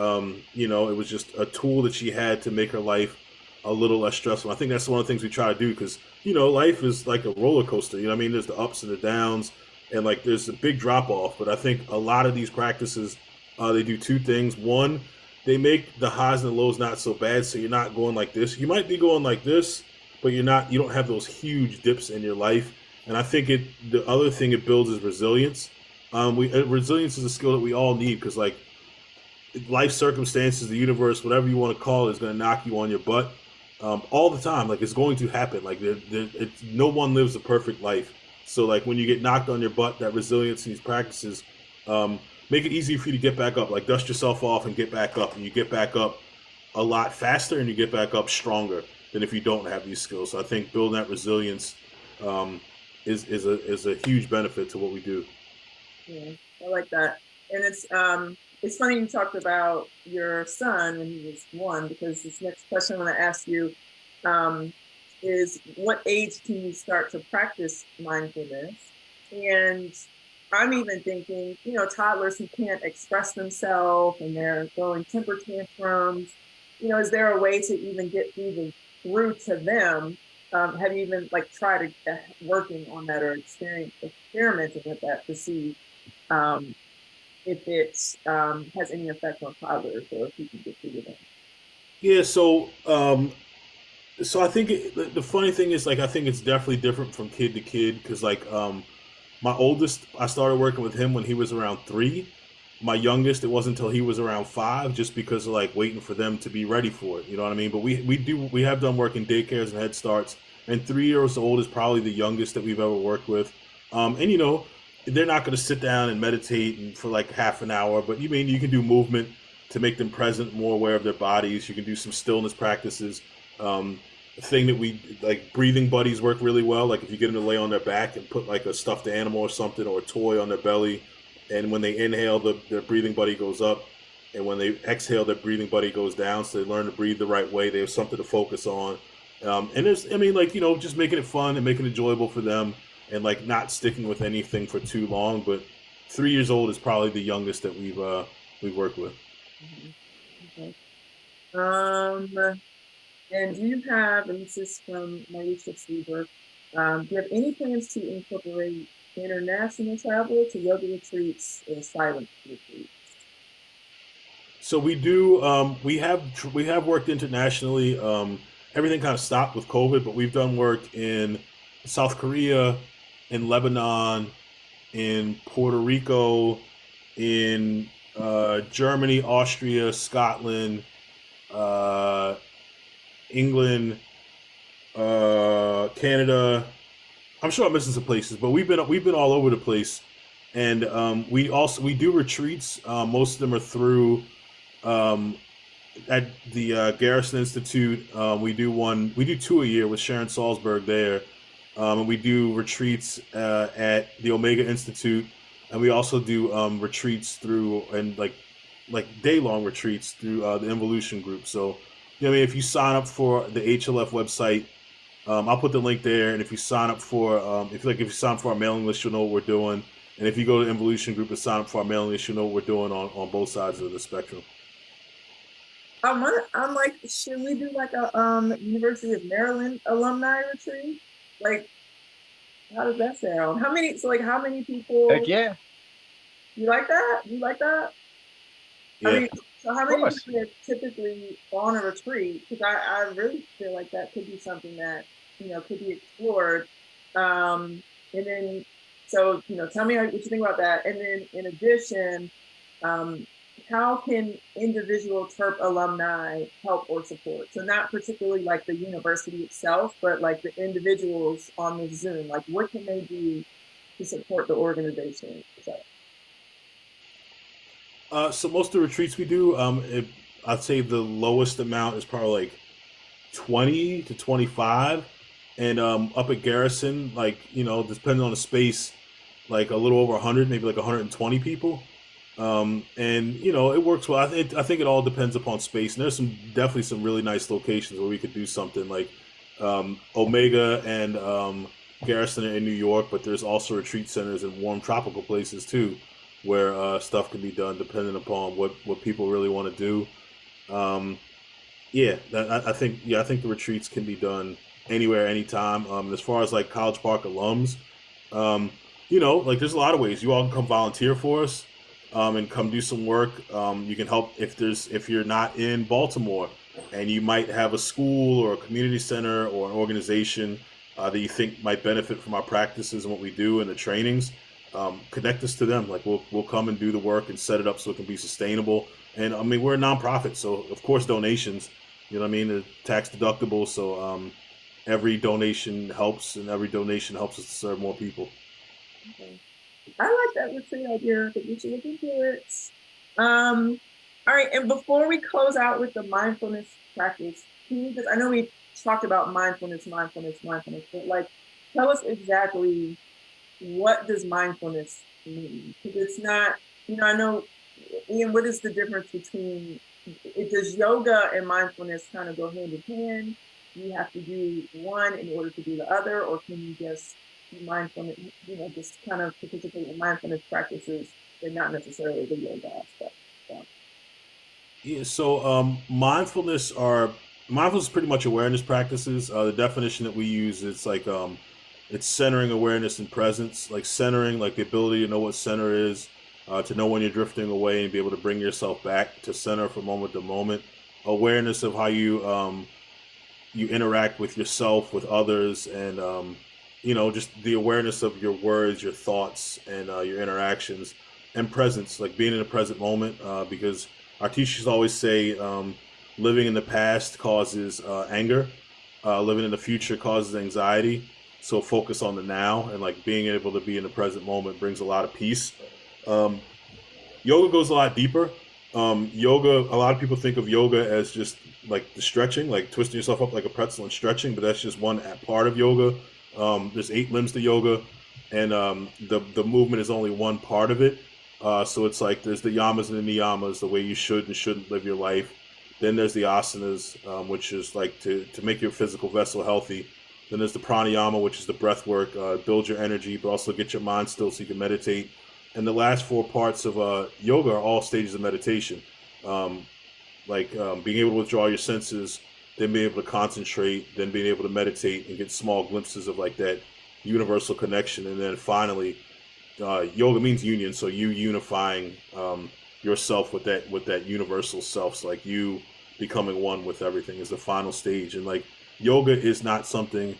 it was just a tool that she had to make her life a little less stressful. I think that's one of the things we try to do, because, life is like a roller coaster. There's the ups and the downs. And like there's a big drop off, but I think a lot of these practices, they do two things. One, they make the highs and the lows not so bad, so you're not going like this. You might be going like this, but you don't have those huge dips in your life. And I think the other thing it builds is resilience. Resilience is a skill that we all need, because like life circumstances, the universe, whatever you want to call it, is going to knock you on your butt. all the time. Like, it's going to happen. Like, no one lives a perfect life. So, like, when you get knocked on your butt, that resilience in these practices make it easy for you to get back up. Like, dust yourself off and get back up, and you get back up a lot faster, and you get back up stronger than if you don't have these skills. So I think building that resilience is a huge benefit to what we do. Yeah, I like that. And it's funny you talked about your son when he was 1, because this next question I'm going to ask you is, what age can you start to practice mindfulness? And I'm even thinking, toddlers who can't express themselves and they're throwing temper tantrums, is there a way to even get through to them? Have you even tried working on that or experimenting with that to see if it has any effect on toddlers, or if you can get through to them? Yeah, so I think the funny thing is, I think it's definitely different from kid to kid, because my oldest, I started working with him when he was around 3. My youngest, it wasn't until he was around 5, just because of waiting for them to be ready for it. You know what I mean? But we have done work in daycares and Head Starts, and 3 years old is probably the youngest that we've ever worked with. And they're not going to sit down and meditate for half an hour, but you can do movement to make them present, more aware of their bodies. You can do some stillness practices. The thing that we breathing buddies work really well. Like, if you get them to lay on their back and put a stuffed animal or something, or a toy on their belly, and when they inhale, their breathing buddy goes up, and when they exhale, their breathing buddy goes down. So they learn to breathe the right way. They have something to focus on. And there's, just making it fun and making it enjoyable for them, and not sticking with anything for too long. But 3 years old is probably the youngest that we've worked with. Okay. And do you have, and this is from Marisha Sleever, do you have any plans to incorporate international travel to yoga retreats or silent retreats? So we do. We have worked internationally. Everything kind of stopped with COVID, but we've done work in South Korea, in Lebanon, in Puerto Rico, in Germany, Austria, Scotland, England, Canada. I'm sure I'm missing some places, but we've been all over the place, and we do retreats. Most of them are through at the Garrison Institute. We do 2 a year with Sharon Salzberg there, and we do retreats at the Omega Institute, and we also do retreats through, and day-long retreats through the Involution Group. So, if you sign up for the HLF website, I'll put the link there. And if you sign up for, if you sign up for our mailing list, you'll know what we're doing. And if you go to Involution Group and sign up for our mailing list, you'll know what we're doing on both sides of the spectrum. I'm like, should we do a University of Maryland alumni retreat? How does that sound? How many people? Heck yeah. You like that? Yeah. So how many people are typically on a retreat? Because I really feel like that could be something that, could be explored. And then, so, tell me what you think about that. And then in addition, how can individual TERP alumni help or support? So not particularly the university itself, but the individuals on the Zoom, what can they do to support the organization itself? So most of the retreats we do, I'd say the lowest amount is probably 20 to 25, and up at Garrison, depending on the space, a little over 100, maybe 120 people. And it works well. I think it all depends upon space, and there's definitely some really nice locations where we could do something like Omega and Garrison in New York, but there's also retreat centers in warm tropical places too, where stuff can be done depending upon what people really want to do. I think the retreats can be done anywhere, anytime. As far as College Park alums, there's a lot of ways. You all can come volunteer for us, and come do some work. You can help if you're not in Baltimore, and you might have a school or a community center or an organization that you think might benefit from our practices and what we do and the trainings. Connect us to them. We'll come and do the work and set it up so it can be sustainable. And we're a nonprofit, so of course donations. You know what I mean? It's tax deductible, so every donation helps, and every donation helps us to serve more people. Okay. I like that retreat idea. I think we should look into it. All right, and before we close out with the mindfulness practice, because I know we talked about mindfulness, but like, tell us exactly what does mindfulness mean? Because it's not, I know, Ian, what is the difference between, does yoga and mindfulness kind of go hand in hand? Do you have to do one in order to do the other, or can you just be mindfulness, just kind of participate in mindfulness practices and not necessarily the yoga aspect? So. Yeah, so mindfulness is pretty much awareness practices. The definition that we use is like it's centering awareness and presence, like centering, like the ability to know what center is, to know when you're drifting away and be able to bring yourself back to center from moment to moment. Awareness of how you interact with yourself, with others, and just the awareness of your words, your thoughts, and your interactions, and presence, like being in the present moment. Because our teachers always say, living in the past causes anger, living in the future causes anxiety. So focus on the now, and like being able to be in the present moment brings a lot of peace. Um, Yoga goes a lot deeper. A lot of people think of yoga as just like the stretching, like twisting yourself up like a pretzel and stretching, but that's just one part of yoga. There's 8 limbs to yoga, and the movement is only one part of it. So it's like there's the yamas and the niyamas, the way you should and shouldn't live your life. Then there's the asanas, which is like to make your physical vessel healthy. Then there's the pranayama, which is the breath work, build your energy, but also get your mind still so you can meditate. And the last 4 parts of yoga are all stages of meditation, being able to withdraw your senses, then being able to concentrate, then being able to meditate and get small glimpses of like that universal connection, and then finally, yoga means union, so you unifying yourself with that universal self, so like you becoming one with everything is the final stage. And like yoga is not something.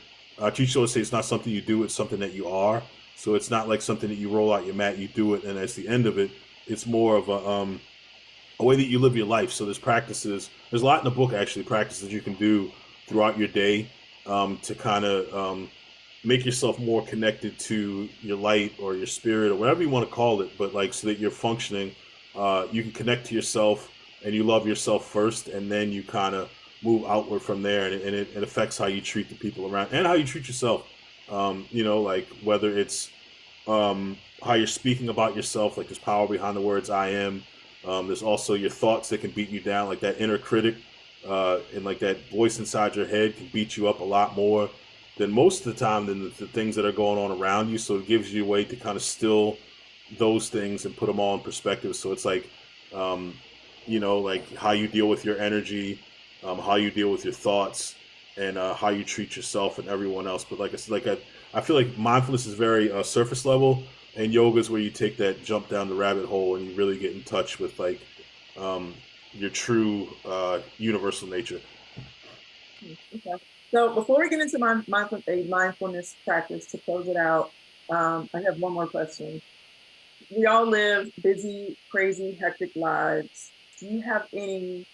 Teachers always say it's not something you do; it's something that you are. So it's not like something that you roll out your mat, you do it, and that's the end of it. It's more of a way that you live your life. So there's practices. There's a lot in the book actually, practices you can do throughout your day to kind of make yourself more connected to your light or your spirit or whatever you want to call it. But like so that you're functioning, you can connect to yourself and you love yourself first, and then you kind of move outward from there, and it affects how you treat the people around and how you treat yourself. Like whether it's how you're speaking about yourself, like there's power behind the words I am. There's also your thoughts that can beat you down, like that inner critic, and like that voice inside your head can beat you up a lot more than most of the time than the things that are going on around you. So it gives you a way to kind of still those things and put them all in perspective. So it's like, like how you deal with your energy, how you deal with your thoughts, and how you treat yourself and everyone else. But like I said, I feel like mindfulness is very surface level, and yoga is where you take that jump down the rabbit hole and you really get in touch with like your true universal nature. Okay. So before we get into my mindfulness practice to close it out, I have one more question. We all live busy, crazy, hectic lives. Do you have any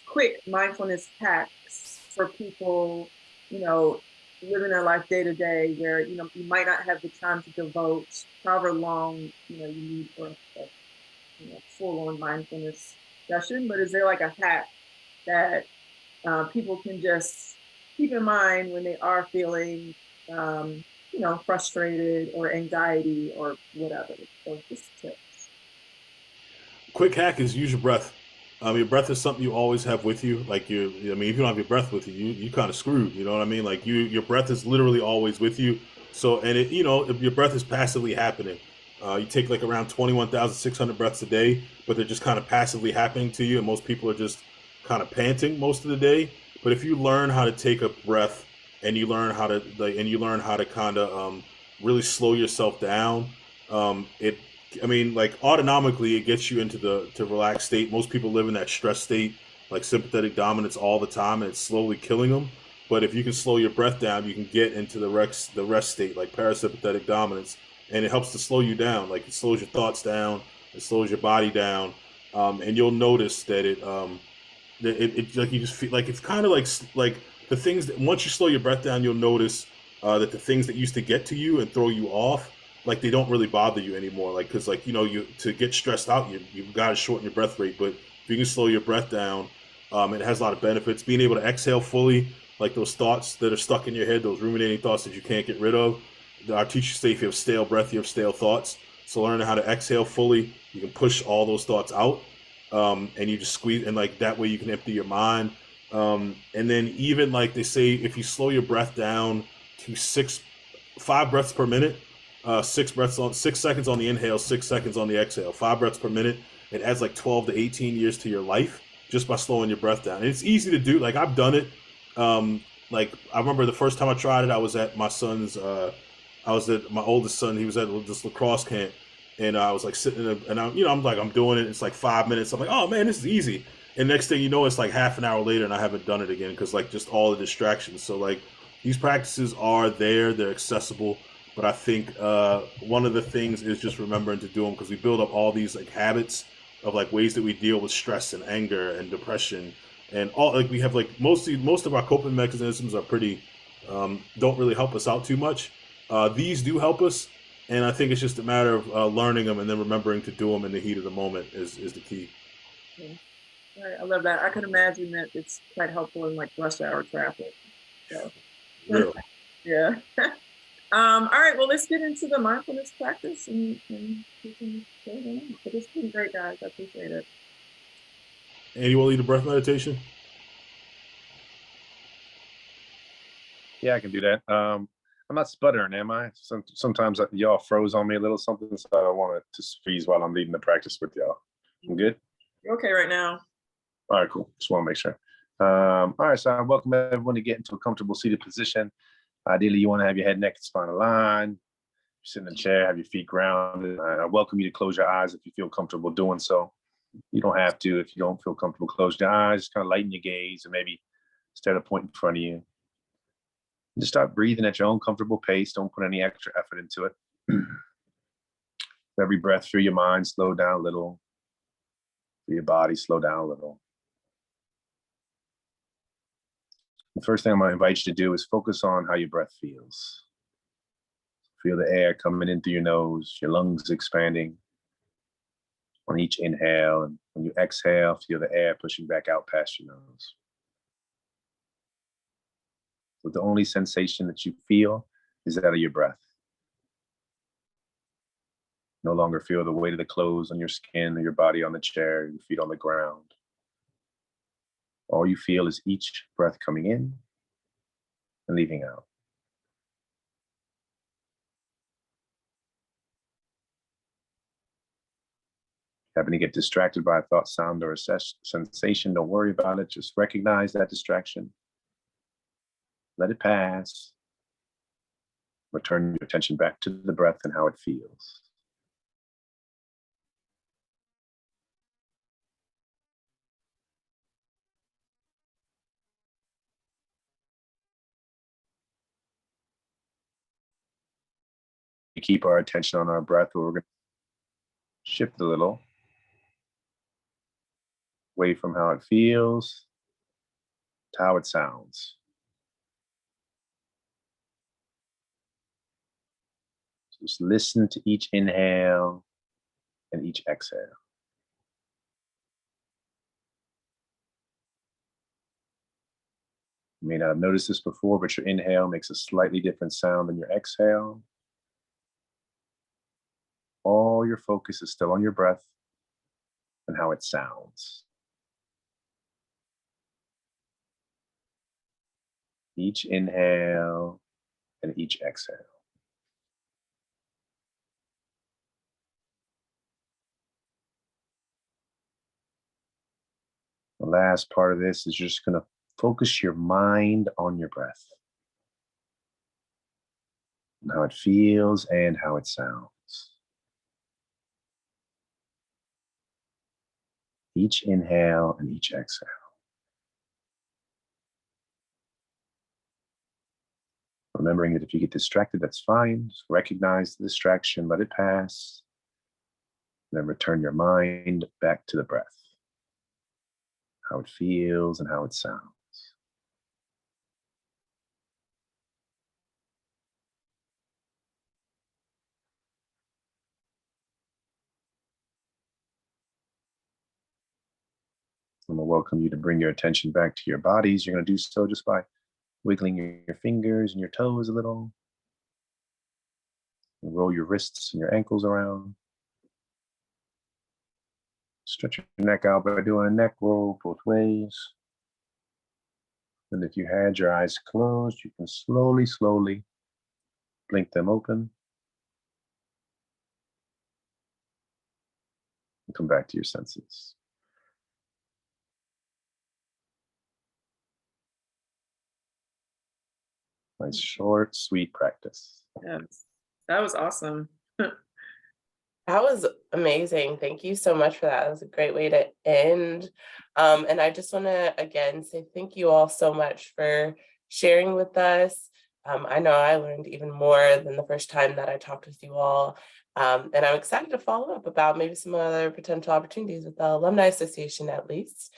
quick mindfulness hacks for people, living their life day to day, where you might not have the time to devote however long you need for a full-on mindfulness session? But is there like a hack that people can just keep in mind when they are feeling frustrated or anxiety or whatever? So just tips. Quick hack is use your breath. Your breath is something you always have with you. Like if you don't have your breath with you, you kind of screwed. You know what I mean? Like your breath is literally always with you. So, and if your breath is passively happening, you take like around 21,600 breaths a day, but they're just kind of passively happening to you. And most people are just kind of panting most of the day. But if you learn how to take a breath and you learn how to kind of really slow yourself down, autonomically it gets you into the relaxed state. Most people live in that stress state, like sympathetic dominance all the time, and it's slowly killing them. But if you can slow your breath down, you can get into the rest state, like parasympathetic dominance, and it helps to slow you down. Like it slows your thoughts down, it slows your body down, and you'll notice that it like you just feel like it's kind of like the things that once you slow your breath down, you'll notice that the things that used to get to you and throw you off, like they don't really bother you anymore. Like because like you to get stressed out, you've got to shorten your breath rate. But if you can slow your breath down, it has a lot of benefits. Being able to exhale fully, like those thoughts that are stuck in your head, those ruminating thoughts that you can't get rid of. Our teachers say if you have stale breath, you have stale thoughts. So learning how to exhale fully, you can push all those thoughts out, and you just squeeze, and like that way you can empty your mind. And then even like they say, if you slow your breath down to 5 breaths per minute, 6 seconds on the inhale, 6 seconds on the exhale, 5 breaths per minute, it adds like 12 to 18 years to your life just by slowing your breath down. And it's easy to do. Like I've done it. Like I remember the first time I tried it, I was at my son's. I was at my oldest son. He was at this lacrosse camp, and I was like sitting in and I'm like I'm doing it. It's like 5 minutes. I'm like, oh man, this is easy. And next thing you know, it's like half an hour later, and I haven't done it again because like just all the distractions. So like these practices are there, they're accessible. But I think one of the things is just remembering to do them because we build up all these like habits of like ways that we deal with stress and anger and depression and all. Like we have like most of our coping mechanisms are pretty don't really help us out too much. These do help us, and I think it's just a matter of learning them and then remembering to do them in the heat of the moment is the key. Okay. Right. I love that. I can imagine that it's quite helpful in like rush hour traffic. So. Real. Yeah. All right. Well, let's get into the mindfulness practice and we can go on. But it's been great, guys. I appreciate it. And you want to lead a breath meditation? Yeah, I can do that. I'm not sputtering, am I? Sometimes y'all froze on me a little something, so I don't want to freeze while I'm leading the practice with y'all. I'm good? You're okay right now. All right, cool. Just want to make sure. All right, so I welcome everyone to get into a comfortable seated position. Ideally, you want to have your head, neck, and spine aligned. Sit in a chair, have your feet grounded. I welcome you to close your eyes if you feel comfortable doing so. You don't have to if you don't feel comfortable. Close your eyes, just kind of lighten your gaze, and maybe stare at a point in front of you. Just start breathing at your own comfortable pace. Don't put any extra effort into it. For every breath, feel your mind slow down a little. Feel your body slow down a little. The first thing I'm going to invite you to do is focus on how your breath feels. Feel the air coming in through your nose, your lungs expanding on each inhale. And when you exhale, feel the air pushing back out past your nose. So the only sensation that you feel is that of your breath. No longer feel the weight of the clothes on your skin or your body on the chair, your feet on the ground. All you feel is each breath coming in and leaving out. Happen to get distracted by a thought, sound, or a sensation, don't worry about it. Just recognize that distraction. Let it pass. Return your attention back to the breath and how it feels. We keep our attention on our breath, but we're going to shift a little away from how it feels to how it sounds. So just listen to each inhale and each exhale. You may not have noticed this before, but your inhale makes a slightly different sound than your exhale. All your focus is still on your breath and how it sounds. Each inhale and each exhale. The last part of this is you're just going to focus your mind on your breath and how it feels and how it sounds. Each inhale and each exhale. Remembering that if you get distracted, that's fine. Just recognize the distraction, let it pass, then return your mind back to the breath. how it feels, and how it sounds. I'm going to welcome you to bring your attention back to your bodies. You're going to do so just by wiggling your fingers and your toes a little. And roll your wrists and your ankles around. Stretch your neck out by doing a neck roll both ways. And if you had your eyes closed, you can slowly, slowly blink them open. And come back to your senses. Nice, short, sweet practice. Yes, that was awesome. That was amazing. Thank you so much for that. That was a great way to end. And I just want to again say thank you all so much for sharing with us. I know I learned even more than the first time that I talked with you all. And I'm excited to follow up about maybe some other potential opportunities with the Alumni Association at least.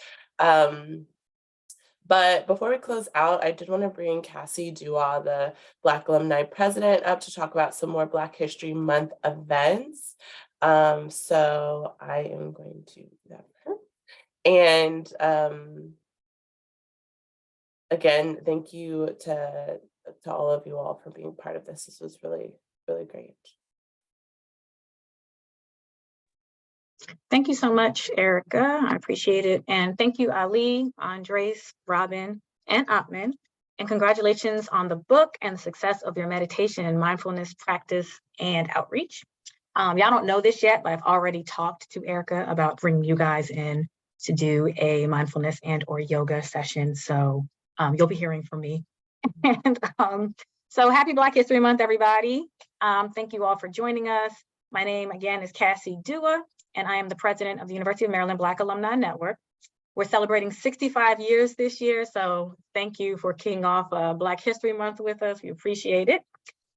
But before we close out, I did want to bring Cassie Dua, the Black Alumni President, up to talk about some more Black History Month events. So I am going to do that for her. And again, thank you to all of you all for being part of this. This was really, really great. Thank you so much, Erica. I appreciate it. And thank you, Ali, Andres, Robyn, and Atman. And congratulations on the book and the success of your meditation and mindfulness practice and outreach. Y'all don't know this yet, but I've already talked to Erica about bringing you guys in to do a mindfulness and or yoga session. So you'll be hearing from me. And so happy Black History Month, everybody. Thank you all for joining us. My name again is Cassie Dua, and I am the president of the University of Maryland Black Alumni Network. We're celebrating 65 years this year, so thank you for kicking off Black History Month with us. We appreciate it.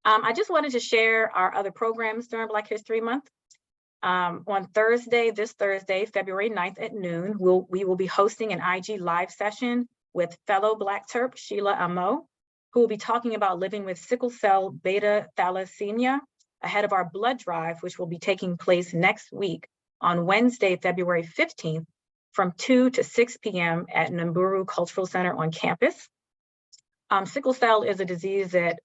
I just wanted to share our other programs during Black History Month. On Thursday, this Thursday, February 9th at noon, we will be hosting an IG live session with fellow Black Terp, Sheila Amo, who will be talking about living with sickle cell beta thalassemia ahead of our blood drive, which will be taking place next week on Wednesday, February 15th, from 2 to 6 p.m. at Namburu Cultural Center on campus. Sickle cell is a disease that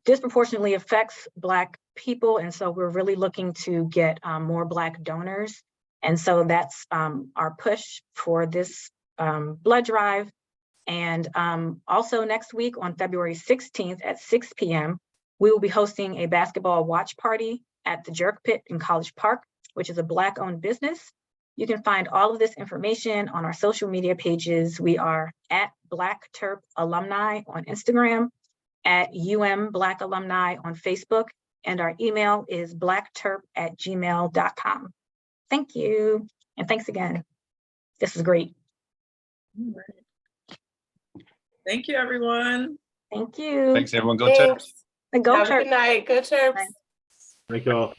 disproportionately affects Black people, and so we're really looking to get more Black donors. And so that's our push for this blood drive. And also next week on February 16th at 6 p.m., we will be hosting a basketball watch party at the Jerk Pit in College Park, which is a Black-owned business. You can find all of this information on our social media pages. We are at Black Terp Alumni on Instagram, at Black Alumni on Facebook, and our email is blackterp@gmail.com. Thank you, and thanks again. This is great. All right. Thank you, everyone. Thank you. Thanks, everyone. Go Thanks. Terps. And go Have a Terps. good night. Go Terps. Thank y'all.